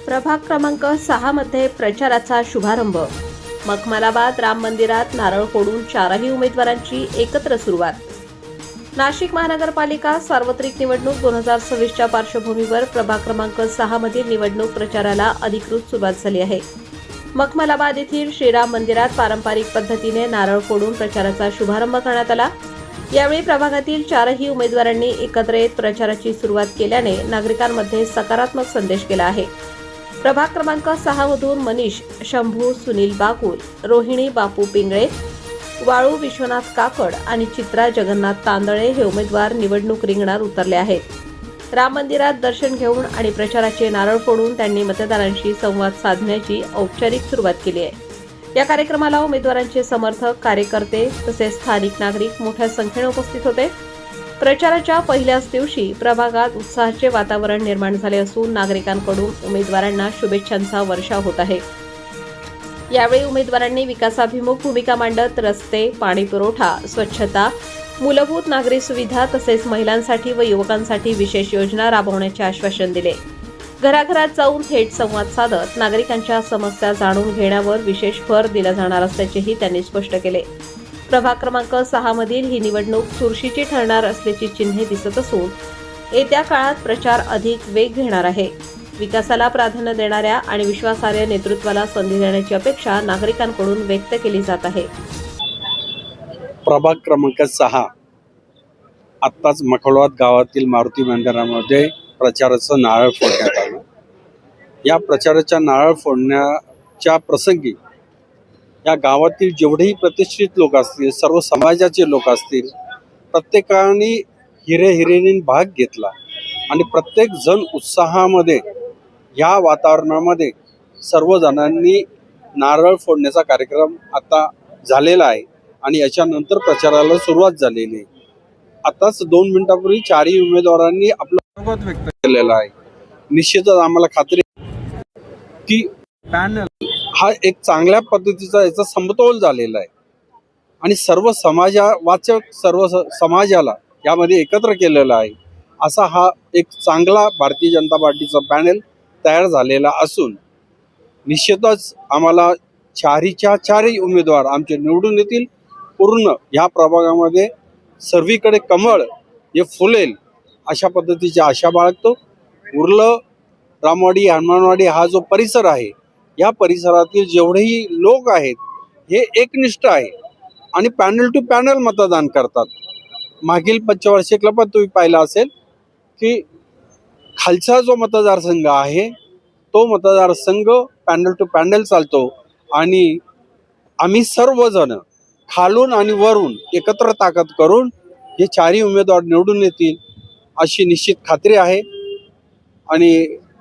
प्रभाग क्रमांक 6 मध्ये प्रचाराचा शुभारंभ। मखमलाबाद राम मंदिरात नारळ फोडून चारही उमेदवारांची एकत्र सुरुवात। नाशिक महानगरपालिका सार्वत्रिक निवडणूक 2026च्या पार्श्वभूमीवर प्रभाग क्रमांक 6 मधील निवडणूक प्रचाराला अधिकृत सुरुवात झाली आहे। मखमलाबाद येथील श्रीराम मंदिरात पारंपरिक पद्धतीने नारळ फोडून प्रचाराचा शुभारंभ करण्यात आला। यावेळी प्रभागातील चारही उमेदवारांनी एकत्र येत प्रचाराची सुरुवात केल्याने नागरिकांमध्ये सकारात्मक संदेश गेला आहे। प्रभाग क्रमांक 6 मधून मनीष शंभू सुनील बाकुल, रोहिणी बापू पिंगळे, वाळू विश्वनाथ काकड आणि चित्रा जगन्नाथ तांदळे हे उमेदवार निवडणूक रिंगणात उतरले आहेत। राम मंदिरात दर्शन घेऊन आणि प्रचाराचे नारळ फोडून त्यांनी मतदारांशी संवाद साधण्याची औपचारिक सुरुवात केली आहे। या कार्यक्रमाला उमेदवारांचे समर्थक, कार्यकर्ते तसेच स्थानिक नागरिक मोठ्या संख्येने उपस्थित होते। प्रचाराच्या पहिल्याच दिवशी प्रभागात उत्साहाचे वातावरण निर्माण झाले असून नागरिकांकडून उमेदवारांना शुभेच्छांचा वर्षाव होत आहे। यावेळी उमेदवारांनी विकासाभिमुख भूमिका मांडत रस्ते, पाणी पुरवठा, स्वच्छता, मूलभूत नागरी सुविधा तसेच महिलांसाठी व युवकांसाठी विशेष योजना राबवण्याचे आश्वासन दिले। घराघरात जाऊन थेट संवाद साधत नागरिकांच्या समस्या जाणून घेण्यावर विशेष भर दिला जाणार असल्याचेही त्यांनी स्पष्ट केले। प्रभाग क्रमांक 6 मधील ही निवडणूक चुरशीची ठरणार असल्याची चिन्हे दिसत असून येत्या काळात प्रचार अधिक वेग घेणार आहे। विकासाला प्राधान्य देणाऱ्या आणि विश्वासार्ह नेतृत्वाला संधी देण्याची अपेक्षा नागरिकांकडून व्यक्त केली जात आहे। प्रभाग क्रमांक 6 आत्ताच मखमलाबाद गावातील मारुती मंदिरामध्ये प्रचाराचं नारळ फोडण्यात आलं। या प्रचाराच्या नारळ फोडण्याच्या प्रसंगी या गावातील जेवढेही प्रतिष्ठित लोक असतील, सर्व समाजाचे लोक असतील, प्रत्येकाने हिरेहिरेने भाग घेतला आणि प्रत्येक जण उत्साहामध्ये या वातावरणामध्ये सर्वजणांनी नारळ फोडण्याचा कार्यक्रम आता झालेला आहे आणि याच्यानंतर प्रचाराला सुरुवात झालेली आहे। आताच 2 मिनिटांपूर्वी चारही उमेदवारांनी आपलं स्वागत व्यक्त केलेलं आहे। निश्चितच आम्हाला खात्री की पॅनल हा एक चांगल्या पद्धतीचा याचा समतोल झालेला आहे आणि सर्व समाजवाचक सर्व समाजाला यामध्ये एकत्र केलेला आहे। असा हा एक चांगला भारतीय जनता पार्टीचा पॅनल तयार झालेला असून निश्चितच आम्हाला चारही उमेदवार आमचे निवडून येतील। पूर्ण या प्रभागामध्ये सर्वीकडे कमळ हे फुलेल अशा पद्धतीची आशा बाळगतो। उरलं रामवाडी, हनुमानवाडी हा जो परिसर आहे, या परिसरातील जेवढेही लोक आहेत हे एकनिष्ठ आहे आणि पॅनल टू पॅनल मतदान करतात। मागील पंचवार्षिकला पण तुम्ही पाहिलं असेल की खालचा जो मतदारसंघ आहे तो मतदारसंघ पॅनल टू पॅनल चालतो आणि आम्ही सर्वजण खालून आणि वरून एकत्र ताकद करून हे चारही उमेदवार निवडून येतील अशी निश्चित खात्री आहे आणि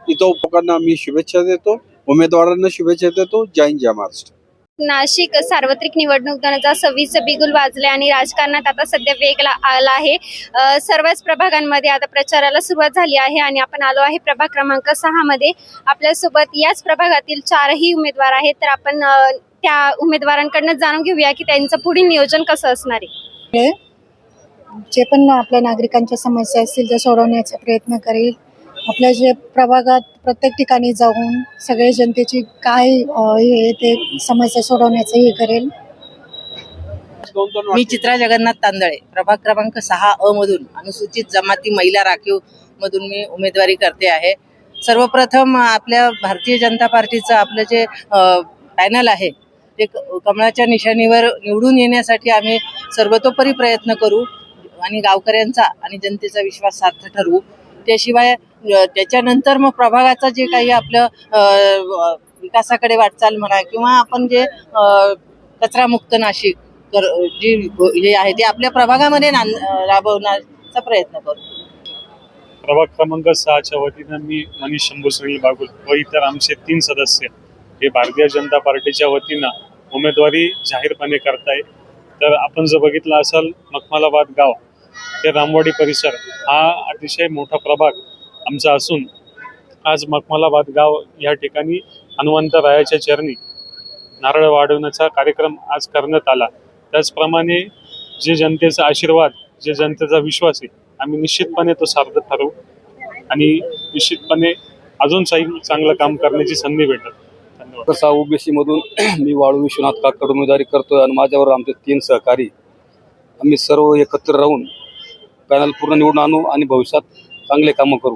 इथं उपकरणांना मी शुभेच्छा देतो, उमेदवारांना शुभेच्छा देतो। जय हिंद, जय महाराष्ट्र। नाशिक सार्वत्रिक निवडणूक 2026 बिगुल वाजले आणि राजकारणात आता सध्या वेग आला आहे। सर्वच प्रभागांमध्ये आता प्रचाराला सुरुवात झाली आहे आणि आपण आलो आहे प्रभाग क्रमांक 6 मध्ये। आपल्यासोबत याच प्रभागातील चारही उमेदवार आहेत, तर आपण त्या उमेदवारांकडून जाणून घेऊया की त्यांचं पुढील नियोजन कसं असणार आहे। जे पण आपल्या नागरिकांच्या समस्या असतील त्या सोडवण्याचा प्रयत्न करेल। आपल्या जे प्रभागात प्रत्येक ठिकाणी जाऊन सगळे जनतेची काय हे ते समस्या सोडवण्याचं हे करेल। मी चित्रा जगन्नाथ तांदळे, प्रभाग क्रमांक 6 मधून अनुसूचित जमाती महिला राखीव मधून मी उमेदवारी करते आहे। सर्वप्रथम आपल्या भारतीय जनता पार्टीचं आपलं जे पॅनल आहे ते कमळाच्या निशाणीवर निवडून येण्यासाठी आम्ही सर्वतोपरी प्रयत्न करू आणि गावकऱ्यांचा आणि जनतेचा विश्वास सार्थ ठरवू। त्याशिवाय त्याच्यानंतर मग प्रभागाचं जे काही आपलं विकासाकडे वाटचाल म्हणा किंवा आपण जे कचरामुक्त नाशिक जी हे आहे ते आपल्या प्रभागामध्ये राबवण्याचा प्रयत्न करू। प्रभाग क्रमांक 6च्या वतीनं मी मनीष शंभू सुनील बाकुल व इतर आमचे 3 सदस्य हे भारतीय जनता पार्टीच्या वतीनं उमेदवारी जाहीरपणे करताय। तर आपण जर बघितलं असाल मखमलाबाद गाव ते रामवाडी परिसर हा अतिशय मोठा प्रभाग आमचा असून आज मखमलाबाद गाव या ठिकाणी हनुमंतरायाच्या चरणी नारळ वाढवण्याचा कार्यक्रम आज करण्यात आला। त्याचप्रमाणे जे जनतेचा आशीर्वाद, जे जनतेचा विश्वास आहे, आम्ही निश्चितपणे तो सार्थ ठरवू आणि निश्चितपणे अजून चांगलं काम करण्याची संधी भेटेल. धन्यवाद. कसा ओबीसी मधून मी वाळू विश्वनाथ काकड उमेदवारी करतोय आणि माझ्यावर आमचे 3 सहकारी आम्ही सर्व एकत्र राहून पॅनल पूर्ण निवडून आणू आणि भविष्यात चांगले कामं करू.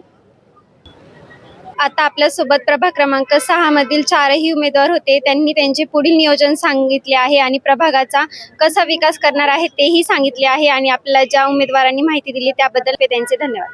आता आपल्यासोबत प्रभाग क्रमांक 6 मधील 4ही उमेदवार होते. त्यांनी त्यांचे पुढील नियोजन सांगितले आहे आणि प्रभागाचा कसा विकास करणार आहे तेही सांगितले आहे आणि आपल्याला ज्या उमेदवारांनी माहिती दिली त्याबद्दल त्यांचे धन्यवाद.